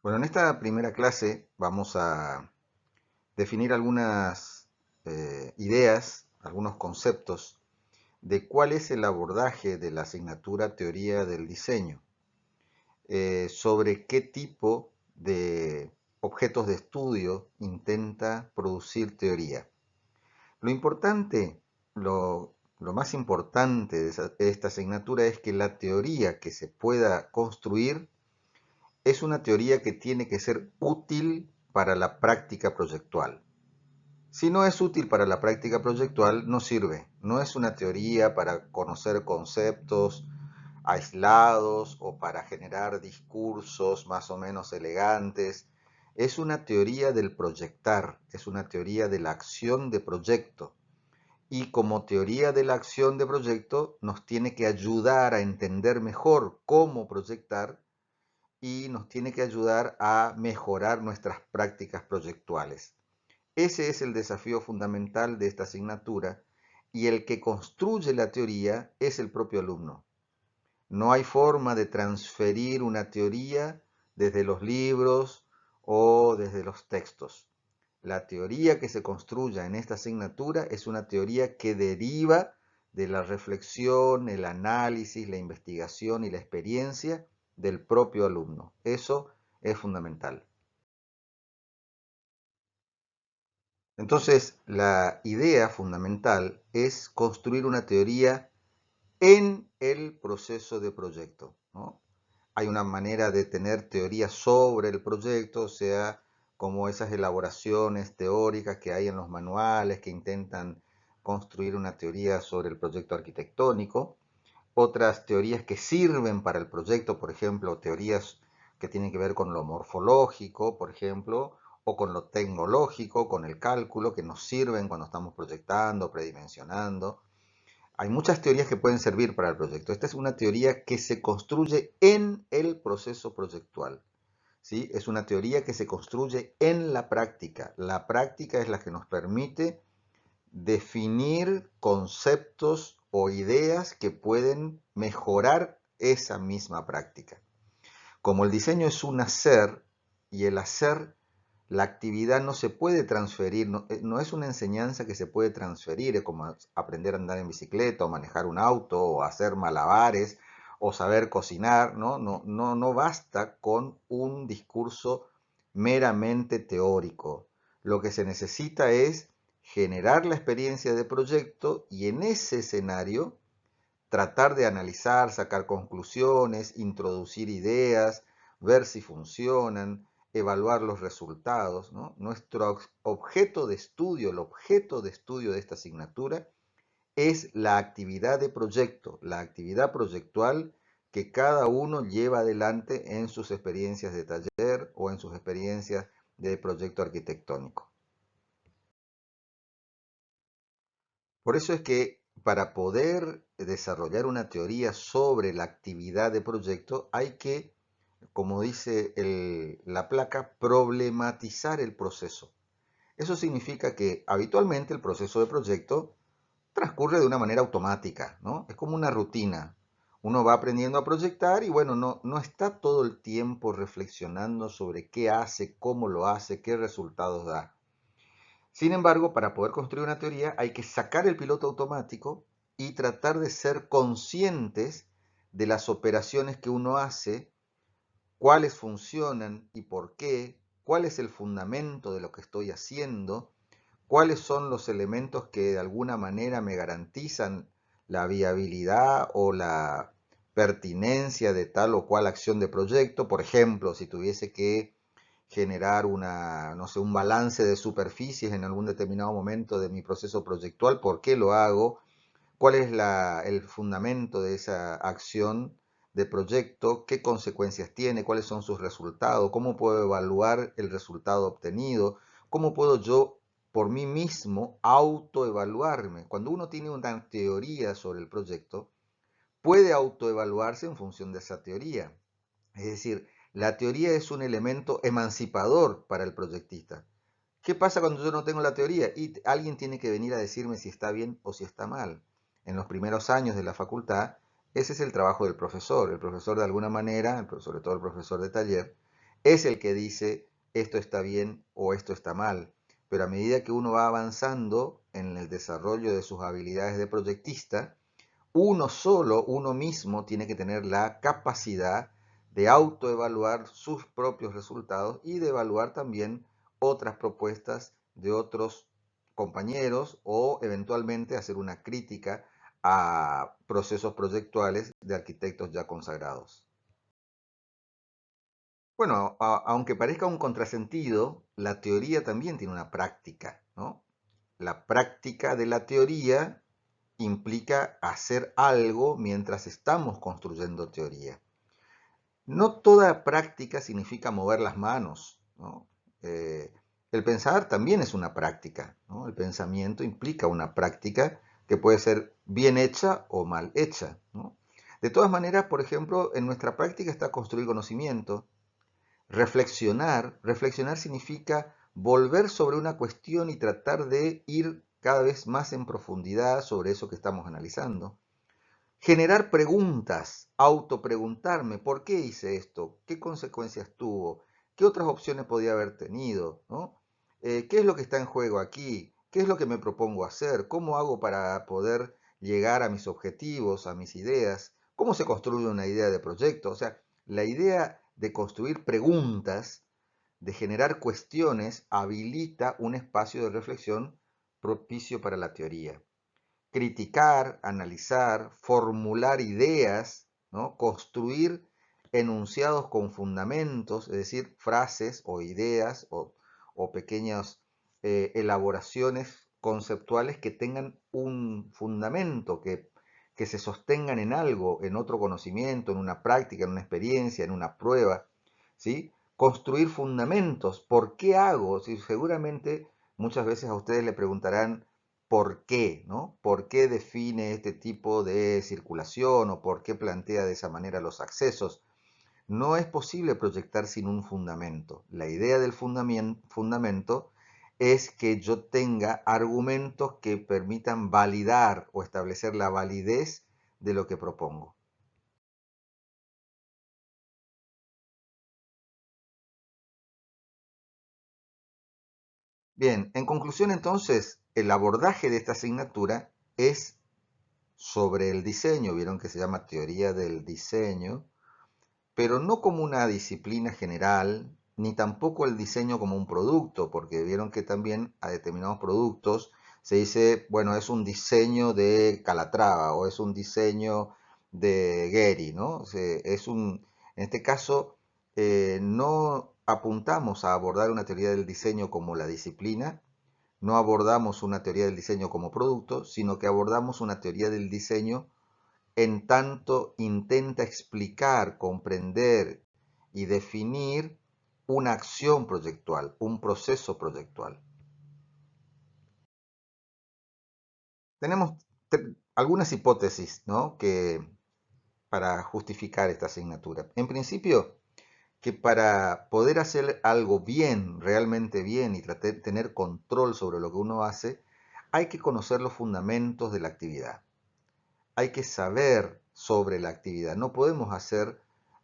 Bueno, en esta primera clase vamos a definir algunas ideas, algunos conceptos de cuál es el abordaje de la asignatura Teoría del Diseño, sobre qué tipo de objetos de estudio intenta producir teoría. Lo importante, lo más importante de esta asignatura es que la teoría que se pueda construir es una teoría que tiene que ser útil para la práctica proyectual. Si no es útil para la práctica proyectual, no sirve. No es una teoría para conocer conceptos aislados o para generar discursos más o menos elegantes. Es una teoría del proyectar, es una teoría de la acción de proyecto. Y como teoría de la acción de proyecto, nos tiene que ayudar a entender mejor cómo proyectar y nos tiene que ayudar a mejorar nuestras prácticas proyectuales. Ese es el desafío fundamental de esta asignatura y el que construye la teoría es el propio alumno. No hay forma de transferir una teoría desde los libros o desde los textos. La teoría que se construya en esta asignatura es una teoría que deriva de la reflexión, el análisis, la investigación y la experiencia del propio alumno. Eso es fundamental. Entonces, la idea fundamental es construir una teoría en el proceso de proyecto, ¿no? Hay una manera de tener teoría sobre el proyecto, o sea, como esas elaboraciones teóricas que hay en los manuales que intentan construir una teoría sobre el proyecto arquitectónico, otras teorías que sirven para el proyecto, por ejemplo, teorías que tienen que ver con lo morfológico, por ejemplo, o con lo tecnológico, con el cálculo, que nos sirven cuando estamos proyectando, predimensionando. Hay muchas teorías que pueden servir para el proyecto. Esta es una teoría que se construye en el proceso proyectual. ¿Sí? Es una teoría que se construye en la práctica. La práctica es la que nos permite definir conceptos o ideas que pueden mejorar esa misma práctica. Como el diseño es un hacer y el hacer, la actividad no se puede transferir, no es una enseñanza que se puede transferir, es como aprender a andar en bicicleta o manejar un auto o hacer malabares o saber cocinar, no basta con un discurso meramente teórico. Lo que se necesita es generar la experiencia de proyecto y en ese escenario tratar de analizar, sacar conclusiones, introducir ideas, ver si funcionan, evaluar los resultados, ¿no? Nuestro objeto de estudio, el objeto de estudio de esta asignatura es la actividad de proyecto, la actividad proyectual que cada uno lleva adelante en sus experiencias de taller o en sus experiencias de proyecto arquitectónico. Por eso es que para poder desarrollar una teoría sobre la actividad de proyecto hay que, como dice la placa, problematizar el proceso. Eso significa que habitualmente el proceso de proyecto transcurre de una manera automática, ¿no? Es como una rutina. Uno va aprendiendo a proyectar y bueno, no está todo el tiempo reflexionando sobre qué hace, cómo lo hace, qué resultados da. Sin embargo, para poder construir una teoría hay que sacar el piloto automático y tratar de ser conscientes de las operaciones que uno hace, cuáles funcionan y por qué, cuál es el fundamento de lo que estoy haciendo, cuáles son los elementos que de alguna manera me garantizan la viabilidad o la pertinencia de tal o cual acción de proyecto. Por ejemplo, si tuviese que generar no sé, un balance de superficies en algún determinado momento de mi proceso proyectual, ¿por qué lo hago? ¿Cuál es el fundamento de esa acción de proyecto? ¿Qué consecuencias tiene? ¿Cuáles son sus resultados? ¿Cómo puedo evaluar el resultado obtenido? ¿Cómo puedo yo por mí mismo autoevaluarme? Cuando uno tiene una teoría sobre el proyecto, puede autoevaluarse en función de esa teoría. Es decir, la teoría es un elemento emancipador para el proyectista. ¿Qué pasa cuando yo no tengo la teoría? Y alguien tiene que venir a decirme si está bien o si está mal. En los primeros años de la facultad, ese es el trabajo del profesor. El profesor de alguna manera, sobre todo el profesor de taller, es el que dice esto está bien o esto está mal. Pero a medida que uno va avanzando en el desarrollo de sus habilidades de proyectista, uno solo, uno mismo, tiene que tener la capacidad de autoevaluar sus propios resultados y de evaluar también otras propuestas de otros compañeros o eventualmente hacer una crítica a procesos proyectuales de arquitectos ya consagrados. Bueno, aunque parezca un contrasentido, la teoría también tiene una práctica, ¿no? La práctica de la teoría implica hacer algo mientras estamos construyendo teoría. No toda práctica significa mover las manos, ¿no? Eh, el pensar también es una práctica, ¿no? El pensamiento implica una práctica que puede ser bien hecha o mal hecha, ¿no? De todas maneras, por ejemplo, en nuestra práctica está construir conocimiento. Reflexionar significa volver sobre una cuestión y tratar de ir cada vez más en profundidad sobre eso que estamos analizando. Generar preguntas, autopreguntarme, ¿por qué hice esto? ¿Qué consecuencias tuvo? ¿Qué otras opciones podía haber tenido? ¿No? ¿Qué es lo que está en juego aquí? ¿Qué es lo que me propongo hacer? ¿Cómo hago para poder llegar a mis objetivos, a mis ideas? ¿Cómo se construye una idea de proyecto? O sea, la idea de construir preguntas, de generar cuestiones, habilita un espacio de reflexión propicio para la teoría. Criticar, analizar, formular ideas, ¿no? Construir enunciados con fundamentos, es decir, frases o ideas o pequeñas elaboraciones conceptuales que tengan un fundamento, que se sostengan en algo, en otro conocimiento, en una práctica, en una experiencia, en una prueba, ¿sí? Construir fundamentos. ¿Por qué hago? Si seguramente muchas veces a ustedes le preguntarán, ¿por qué? ¿No? ¿Por qué define este tipo de circulación o por qué plantea de esa manera los accesos? No es posible proyectar sin un fundamento. La idea del fundamento es que yo tenga argumentos que permitan validar o establecer la validez de lo que propongo. Bien, en conclusión entonces, el abordaje de esta asignatura es sobre el diseño. Vieron que se llama teoría del diseño, pero no como una disciplina general, ni tampoco el diseño como un producto, porque vieron que también a determinados productos se dice, bueno, es un diseño de Calatrava o es un diseño de Gehry, ¿no? O sea, en este caso, no apuntamos a abordar una teoría del diseño como la disciplina, no abordamos una teoría del diseño como producto, sino que abordamos una teoría del diseño en tanto intenta explicar, comprender y definir una acción proyectual, un proceso proyectual. Tenemos algunas hipótesis, ¿no? Para justificar esta asignatura. En principio, que para poder hacer algo bien, realmente bien y tener control sobre lo que uno hace, hay que conocer los fundamentos de la actividad. Hay que saber sobre la actividad. No podemos hacer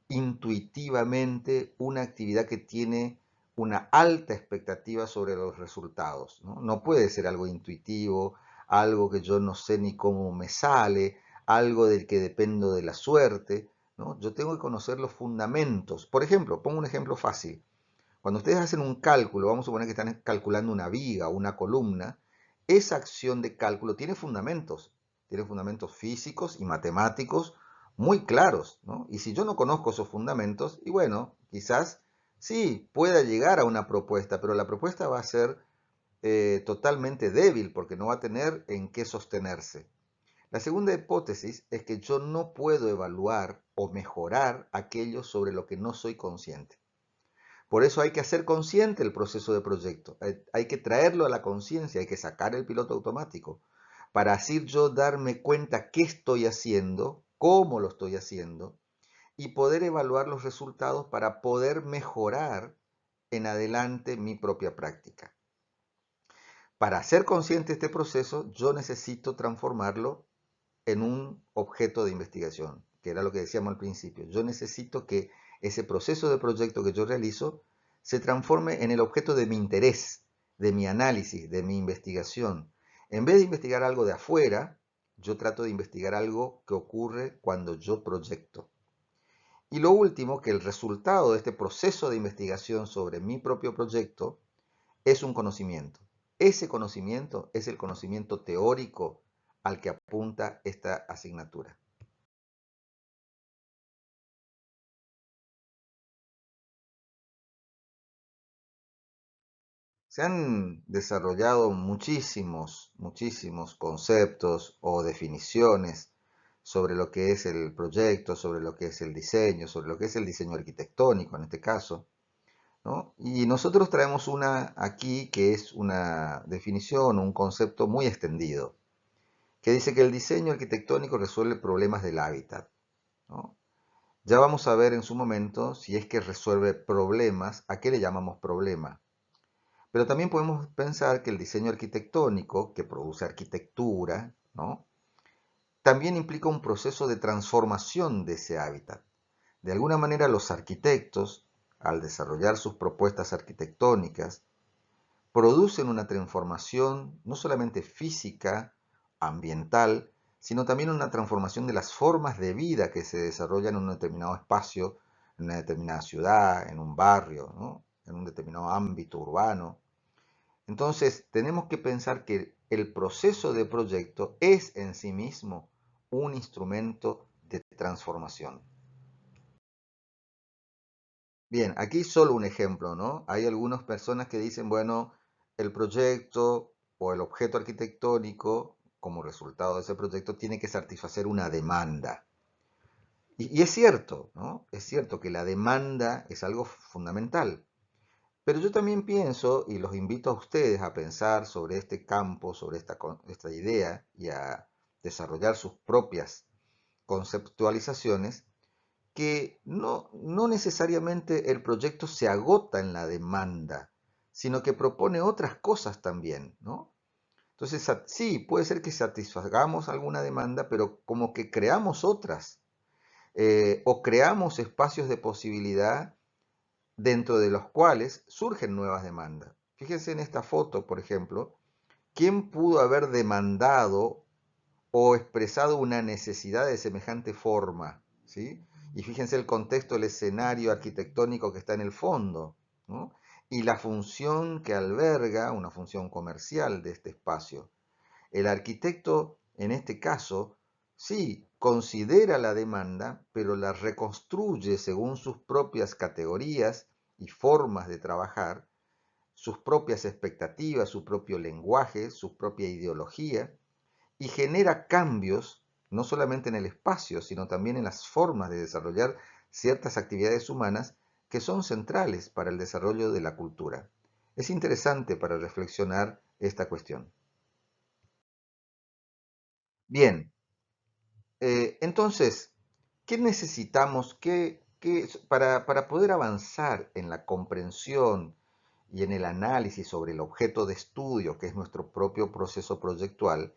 intuitivamente una actividad que tiene una alta expectativa sobre los resultados, ¿no? No puede ser algo intuitivo, algo que yo no sé ni cómo me sale, algo del que dependo de la suerte, ¿no? Yo tengo que conocer los fundamentos. Por ejemplo, pongo un ejemplo fácil. Cuando ustedes hacen un cálculo, vamos a suponer que están calculando una viga o una columna, esa acción de cálculo tiene fundamentos físicos y matemáticos muy claros, ¿no? Y si yo no conozco esos fundamentos, y bueno, quizás sí pueda llegar a una propuesta, pero la propuesta va a ser totalmente débil porque no va a tener en qué sostenerse. La segunda hipótesis es que yo no puedo evaluar o mejorar aquello sobre lo que no soy consciente. Por eso hay que hacer consciente el proceso de proyecto. Hay que traerlo a la conciencia, hay que sacar el piloto automático para así yo darme cuenta qué estoy haciendo, cómo lo estoy haciendo y poder evaluar los resultados para poder mejorar en adelante mi propia práctica. Para hacer consciente este proceso, yo necesito transformarlo en un objeto de investigación, que era lo que decíamos al principio. Yo necesito que ese proceso de proyecto que yo realizo se transforme en el objeto de mi interés, de mi análisis, de mi investigación. En vez de investigar algo de afuera, yo trato de investigar algo que ocurre cuando yo proyecto. Y lo último, que el resultado de este proceso de investigación sobre mi propio proyecto es un conocimiento. Ese conocimiento es el conocimiento teórico al que apunta esta asignatura. Se han desarrollado muchísimos conceptos o definiciones sobre lo que es el proyecto, sobre lo que es el diseño, sobre lo que es el diseño arquitectónico en este caso, ¿no? Y nosotros traemos una aquí que es una definición, un concepto muy extendido, que dice que el diseño arquitectónico resuelve problemas del hábitat, ¿no? Ya vamos a ver en su momento si es que resuelve problemas, ¿a qué le llamamos problema? Pero también podemos pensar que el diseño arquitectónico, que produce arquitectura, ¿no? También implica un proceso de transformación de ese hábitat. De alguna manera los arquitectos, al desarrollar sus propuestas arquitectónicas, producen una transformación no solamente física, ambiental, sino también una transformación de las formas de vida que se desarrollan en un determinado espacio, en una determinada ciudad, en un barrio, ¿no? En un determinado ámbito urbano. Entonces, tenemos que pensar que el proceso de proyecto es en sí mismo un instrumento de transformación. Bien, aquí solo un ejemplo, ¿no? Hay algunas personas que dicen, bueno, el proyecto o el objeto arquitectónico, como resultado de ese proyecto, tiene que satisfacer una demanda. Y es cierto, ¿no? Es cierto que la demanda es algo fundamental. Pero yo también pienso, y los invito a ustedes a pensar sobre este campo, sobre esta idea y a desarrollar sus propias conceptualizaciones, que no necesariamente el proyecto se agota en la demanda, sino que propone otras cosas también, ¿no? Entonces, sí, puede ser que satisfagamos alguna demanda, pero como que creamos otras, o creamos espacios de posibilidad dentro de los cuales surgen nuevas demandas. Fíjense en esta foto, por ejemplo, ¿quién pudo haber demandado o expresado una necesidad de semejante forma? ¿Sí? Y fíjense el contexto, el escenario arquitectónico que está en el fondo, ¿no? Y la función que alberga, una función comercial de este espacio. El arquitecto, en este caso, sí, considera la demanda, pero la reconstruye según sus propias categorías y formas de trabajar, sus propias expectativas, su propio lenguaje, su propia ideología, y genera cambios no solamente en el espacio, sino también en las formas de desarrollar ciertas actividades humanas que son centrales para el desarrollo de la cultura. Es interesante para reflexionar esta cuestión. Bien, entonces, ¿qué necesitamos para poder avanzar en la comprensión y en el análisis sobre el objeto de estudio, que es nuestro propio proceso proyectual?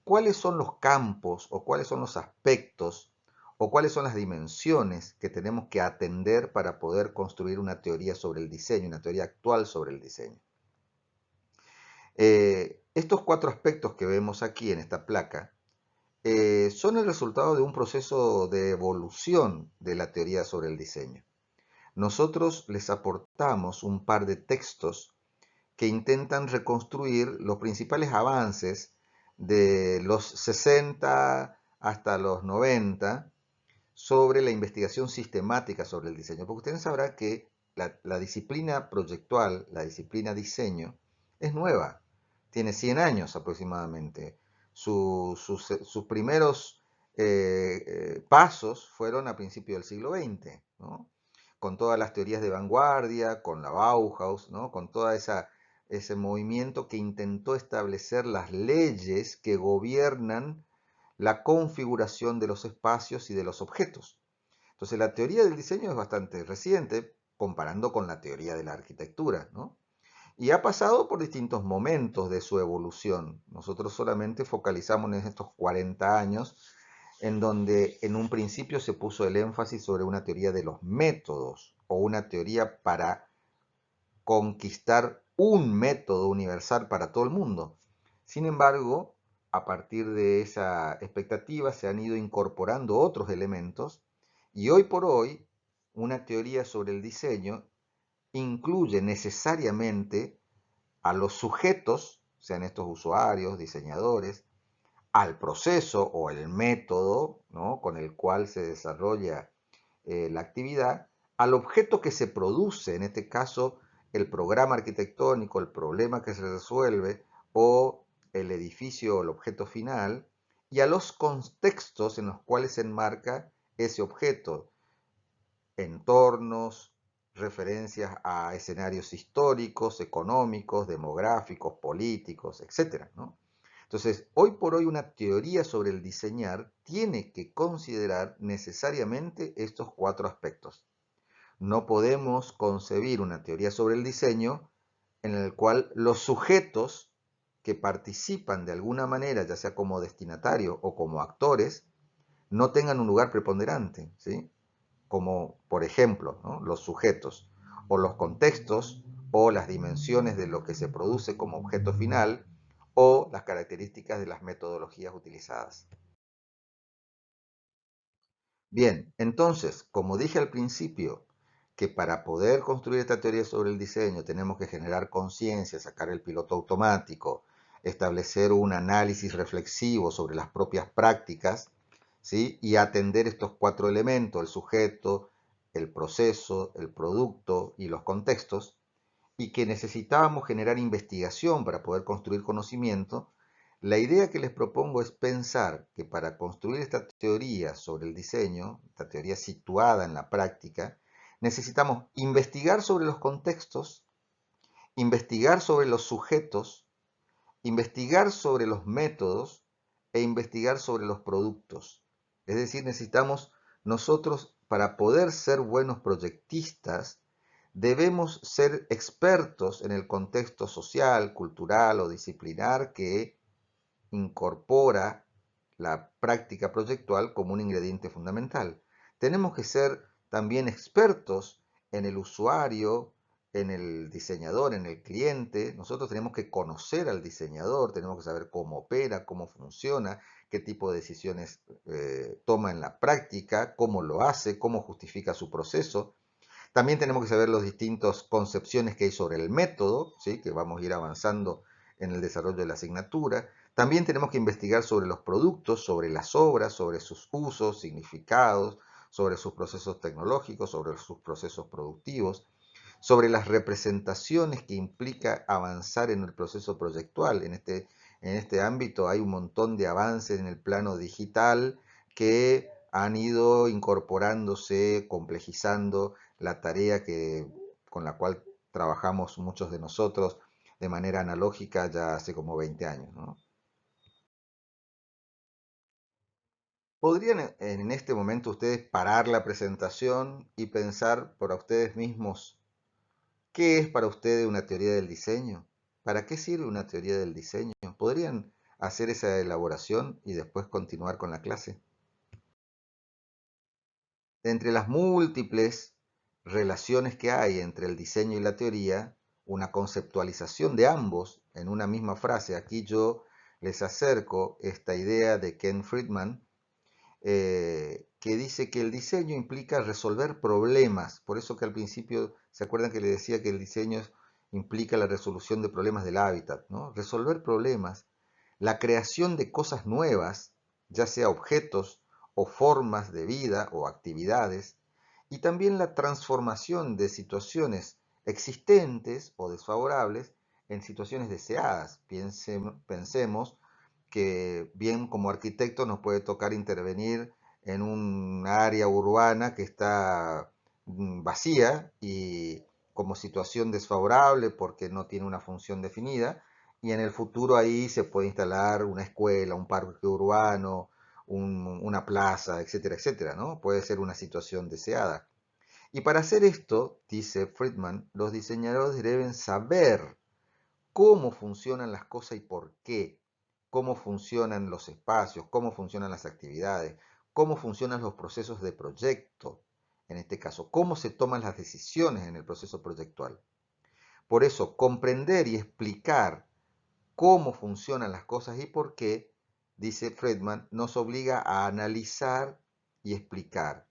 ¿Cuáles son los campos o cuáles son los aspectos o cuáles son las dimensiones que tenemos que atender para poder construir una teoría sobre el diseño, una teoría actual sobre el diseño? Estos cuatro aspectos que vemos aquí en esta placa son el resultado de un proceso de evolución de la teoría sobre el diseño. Nosotros les aportamos un par de textos que intentan reconstruir los principales avances de los 60 hasta los 90 sobre la investigación sistemática sobre el diseño. Porque ustedes sabrán que la disciplina proyectual, la disciplina diseño, es nueva, tiene 100 años aproximadamente. Sus primeros pasos fueron a principios del siglo XX, ¿no? Con todas las teorías de vanguardia, con la Bauhaus, ¿no? Con toda ese movimiento que intentó establecer las leyes que gobiernan la configuración de los espacios y de los objetos. Entonces la teoría del diseño es bastante reciente comparando con la teoría de la arquitectura, ¿no? Y ha pasado por distintos momentos de su evolución. Nosotros solamente focalizamos en estos 40 años en donde en un principio se puso el énfasis sobre una teoría de los métodos o una teoría para conquistar un método universal para todo el mundo. Sin embargo, a partir de esa expectativa se han ido incorporando otros elementos y hoy por hoy una teoría sobre el diseño incluye necesariamente a los sujetos, sean estos usuarios, diseñadores, al proceso o el método, ¿no?, con el cual se desarrolla la actividad, al objeto que se produce, en este caso el programa arquitectónico, el problema que se resuelve o el edificio o el objeto final, y a los contextos en los cuales se enmarca ese objeto, entornos, referencias a escenarios históricos, económicos, demográficos, políticos, etcétera, ¿no? Entonces, hoy por hoy una teoría sobre el diseñar tiene que considerar necesariamente estos cuatro aspectos. No podemos concebir una teoría sobre el diseño en el cual los sujetos que participan de alguna manera, ya sea como destinatario o como actores, no tengan un lugar preponderante, ¿sí? Como por ejemplo, ¿no?, los sujetos o los contextos o las dimensiones de lo que se produce como objeto final o las características de las metodologías utilizadas. Bien, entonces, como dije al principio, que para poder construir esta teoría sobre el diseño tenemos que generar conciencia, sacar el piloto automático, establecer un análisis reflexivo sobre las propias prácticas, ¿sí?, y atender estos cuatro elementos, el sujeto, el proceso, el producto y los contextos, y que necesitábamos generar investigación para poder construir conocimiento. La idea que les propongo es pensar que para construir esta teoría sobre el diseño, esta teoría situada en la práctica, necesitamos investigar sobre los contextos, investigar sobre los sujetos, investigar sobre los métodos e investigar sobre los productos. Es decir, necesitamos nosotros, para poder ser buenos proyectistas, debemos ser expertos en el contexto social, cultural o disciplinar que incorpora la práctica proyectual como un ingrediente fundamental. Tenemos que ser también expertos en el usuario, en el diseñador, en el cliente. Nosotros tenemos que conocer al diseñador, tenemos que saber cómo opera, cómo funciona, qué tipo de decisiones toma en la práctica, cómo lo hace, cómo justifica su proceso. También tenemos que saber las distintas concepciones que hay sobre el método, ¿sí?, que vamos a ir avanzando en el desarrollo de la asignatura. También tenemos que investigar sobre los productos, sobre las obras, sobre sus usos, significados, sobre sus procesos tecnológicos, sobre sus procesos productivos, sobre las representaciones que implica avanzar en el proceso proyectual. En este ámbito hay un montón de avances en el plano digital que han ido incorporándose, complejizando la tarea con la cual trabajamos muchos de nosotros de manera analógica ya hace como 20 años, ¿no? ¿Podrían en este momento ustedes parar la presentación y pensar por ustedes mismos qué es para ustedes una teoría del diseño? ¿Para qué sirve una teoría del diseño? ¿Podrían hacer esa elaboración y después continuar con la clase? Entre las múltiples relaciones que hay entre el diseño y la teoría, una conceptualización de ambos en una misma frase. Aquí yo les acerco esta idea de Ken Friedman, que dice que el diseño implica resolver problemas. Por eso que al principio, ¿se acuerdan que le decía que el diseño implica la resolución de problemas del hábitat, ¿no? Resolver problemas, la creación de cosas nuevas, ya sea objetos o formas de vida o actividades, y también la transformación de situaciones existentes o desfavorables en situaciones deseadas. Pensemos que bien como arquitecto nos puede tocar intervenir en un área urbana que está vacía y como situación desfavorable porque no tiene una función definida, y en el futuro ahí se puede instalar una escuela, un parque urbano, una plaza, etcétera, etcétera, ¿no? Puede ser una situación deseada. Y para hacer esto, dice Friedman, los diseñadores deben saber cómo funcionan las cosas y por qué. cómo funcionan los espacios, cómo funcionan las actividades, cómo funcionan los procesos de proyecto, en este caso, cómo se toman las decisiones en el proceso proyectual. Por eso, comprender y explicar cómo funcionan las cosas y por qué, dice Friedman, nos obliga a analizar y explicar.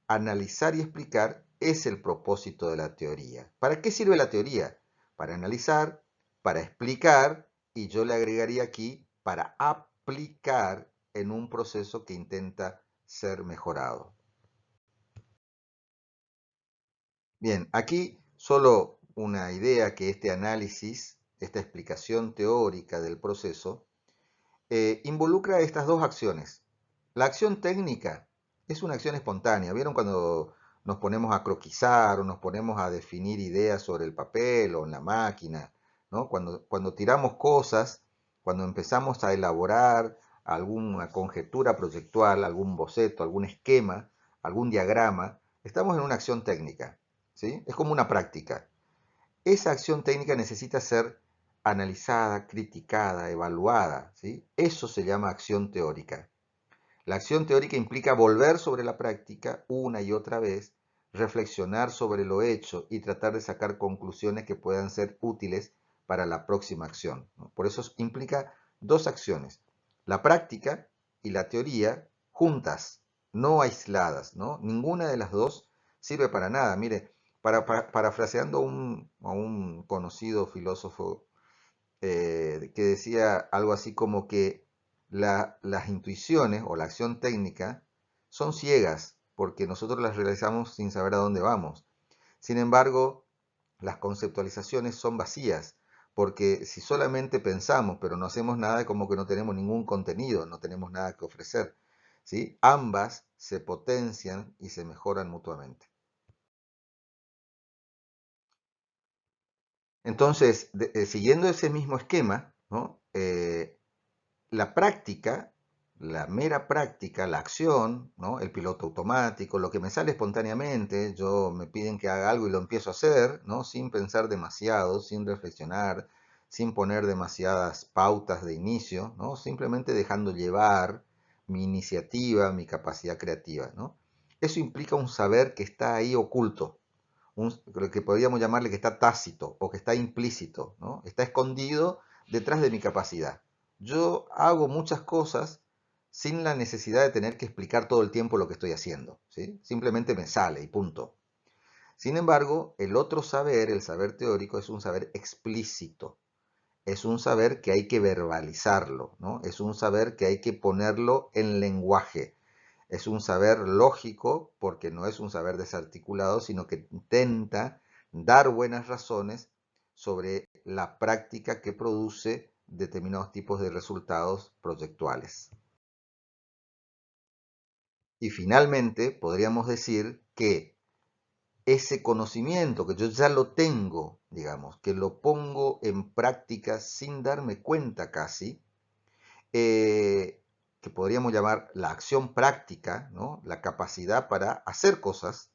Analizar y explicar es el propósito de la teoría. ¿Para qué sirve la teoría? Para analizar, para explicar y yo le agregaría aquí para aplicar en un proceso que intenta ser mejorado. Bien, aquí solo una idea que este análisis, esta explicación teórica del proceso, involucra estas dos acciones. La acción técnica es una acción espontánea. ¿Vieron cuando nos ponemos a croquisar o nos ponemos a definir ideas sobre el papel o en la máquina? ¿No? Cuando tiramos cosas, cuando empezamos a elaborar alguna conjetura proyectual, algún boceto, algún esquema, algún diagrama, estamos en una acción técnica. ¿Sí? Es como una práctica. Esa acción técnica necesita ser analizada, criticada, evaluada, ¿sí? Eso se llama acción teórica. La acción teórica implica volver sobre la práctica una y otra vez, reflexionar sobre lo hecho y tratar de sacar conclusiones que puedan ser útiles para la próxima acción, ¿no? Por eso implica dos acciones, la práctica y la teoría juntas, no aisladas, ¿no? Ninguna de las dos sirve para nada. Mire, parafraseando a un conocido filósofo que decía algo así como que las intuiciones o la acción técnica son ciegas porque nosotros las realizamos sin saber a dónde vamos. Sin embargo, las conceptualizaciones son vacías porque si solamente pensamos pero no hacemos nada, es como que no tenemos ningún contenido, no tenemos nada que ofrecer. ¿Sí? Ambas se potencian y se mejoran mutuamente. Entonces, siguiendo ese mismo esquema, ¿no? La práctica, la mera práctica, la acción, ¿no? El piloto automático, lo que me sale espontáneamente, yo me piden que haga algo y lo empiezo a hacer, ¿no? Sin pensar demasiado, sin reflexionar, sin poner demasiadas pautas de inicio, ¿no? Simplemente dejando llevar mi iniciativa, mi capacidad creativa, ¿no? Eso implica un saber que está ahí oculto, lo que podríamos llamarle que está tácito o que está implícito, ¿no? Está escondido detrás de mi capacidad. Yo hago muchas cosas sin la necesidad de tener que explicar todo el tiempo lo que estoy haciendo, ¿sí? Simplemente me sale y punto. Sin embargo, el otro saber, el saber teórico, es un saber explícito. Es un saber que hay que verbalizarlo, ¿no? Es un saber que hay que ponerlo en lenguaje. Es un saber lógico porque no es un saber desarticulado, sino que intenta dar buenas razones sobre la práctica que produce determinados tipos de resultados proyectuales. Y finalmente, podríamos decir que ese conocimiento que yo ya lo tengo, digamos, que lo pongo en práctica sin darme cuenta casi, que podríamos llamar la acción práctica, ¿no? La capacidad para hacer cosas,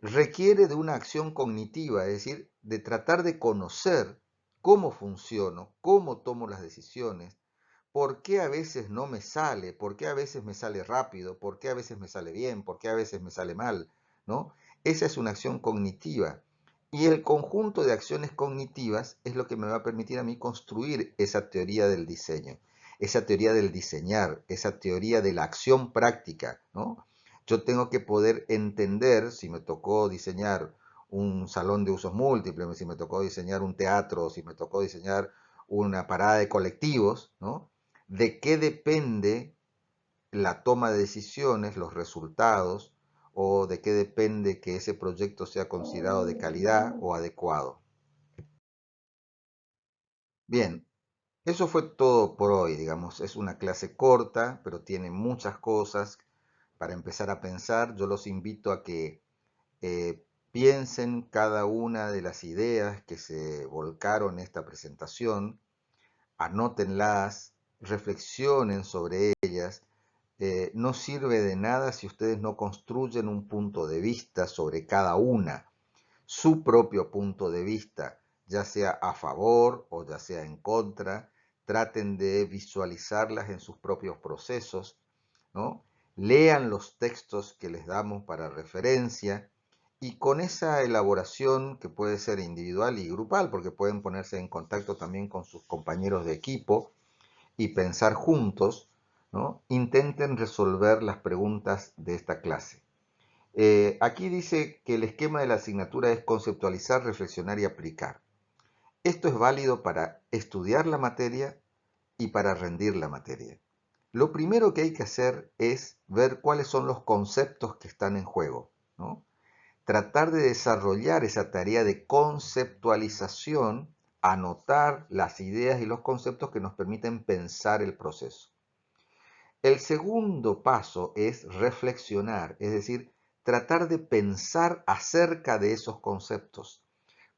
requiere de una acción cognitiva, es decir, de tratar de conocer cómo funciono, cómo tomo las decisiones, por qué a veces no me sale, por qué a veces me sale rápido, por qué a veces me sale bien, por qué a veces me sale mal, ¿no? Esa es una acción cognitiva. Y el conjunto de acciones cognitivas es lo que me va a permitir a mí construir esa teoría del diseño, esa teoría del diseñar, esa teoría de la acción práctica, ¿no? Yo tengo que poder entender si me tocó diseñar un salón de usos múltiples, si me tocó diseñar un teatro, si me tocó diseñar una parada de colectivos, ¿no? De qué depende la toma de decisiones, los resultados, o de qué depende que ese proyecto sea considerado de calidad o adecuado. Bien, eso fue todo por hoy, digamos. Es una clase corta, pero tiene muchas cosas para empezar a pensar. Yo los invito a que piensen cada una de las ideas que se volcaron en esta presentación, anótenlas, reflexionen sobre ellas. No sirve de nada si ustedes no construyen un punto de vista sobre cada una, su propio punto de vista, ya sea a favor o ya sea en contra, traten de visualizarlas en sus propios procesos, ¿no? Lean los textos que les damos para referencia y con esa elaboración que puede ser individual y grupal, porque pueden ponerse en contacto también con sus compañeros de equipo y pensar juntos, ¿no? Intenten resolver las preguntas de esta clase. Aquí dice que el esquema de la asignatura es conceptualizar, reflexionar y aplicar. Esto es válido para estudiar la materia y para rendir la materia. Lo primero que hay que hacer es ver cuáles son los conceptos que están en juego, ¿no? Tratar de desarrollar esa tarea de conceptualización, anotar las ideas y los conceptos que nos permiten pensar el proceso. El segundo paso es reflexionar, es decir, tratar de pensar acerca de esos conceptos,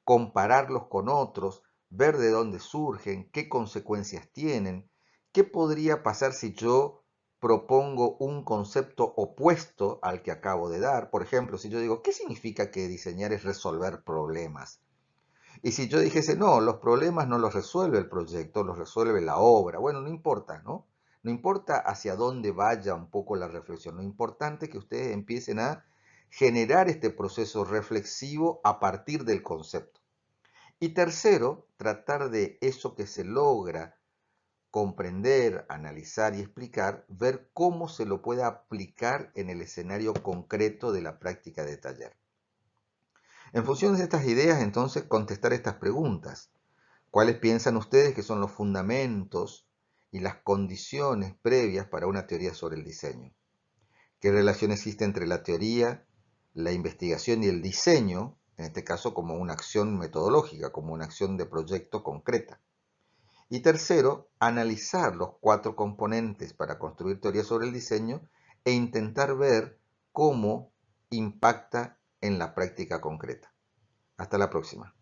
compararlos con otros, ver de dónde surgen, qué consecuencias tienen, qué podría pasar si yo propongo un concepto opuesto al que acabo de dar. Por ejemplo, si yo digo, ¿qué significa que diseñar es resolver problemas? Y si yo dijese, no, los problemas no los resuelve el proyecto, los resuelve la obra. Bueno, no importa, ¿no? No importa hacia dónde vaya un poco la reflexión. Lo importante es que ustedes empiecen a generar este proceso reflexivo a partir del concepto. Y tercero, tratar de eso que se logra comprender, analizar y explicar, ver cómo se lo puede aplicar en el escenario concreto de la práctica de taller. En función de estas ideas, entonces, contestar estas preguntas. ¿Cuáles piensan ustedes que son los fundamentos y las condiciones previas para una teoría sobre el diseño? ¿Qué relación existe entre la teoría, la investigación y el diseño, en este caso como una acción metodológica, como una acción de proyecto concreta? Y tercero, analizar los 4 componentes para construir teoría sobre el diseño e intentar ver cómo impacta en la práctica concreta. Hasta la próxima.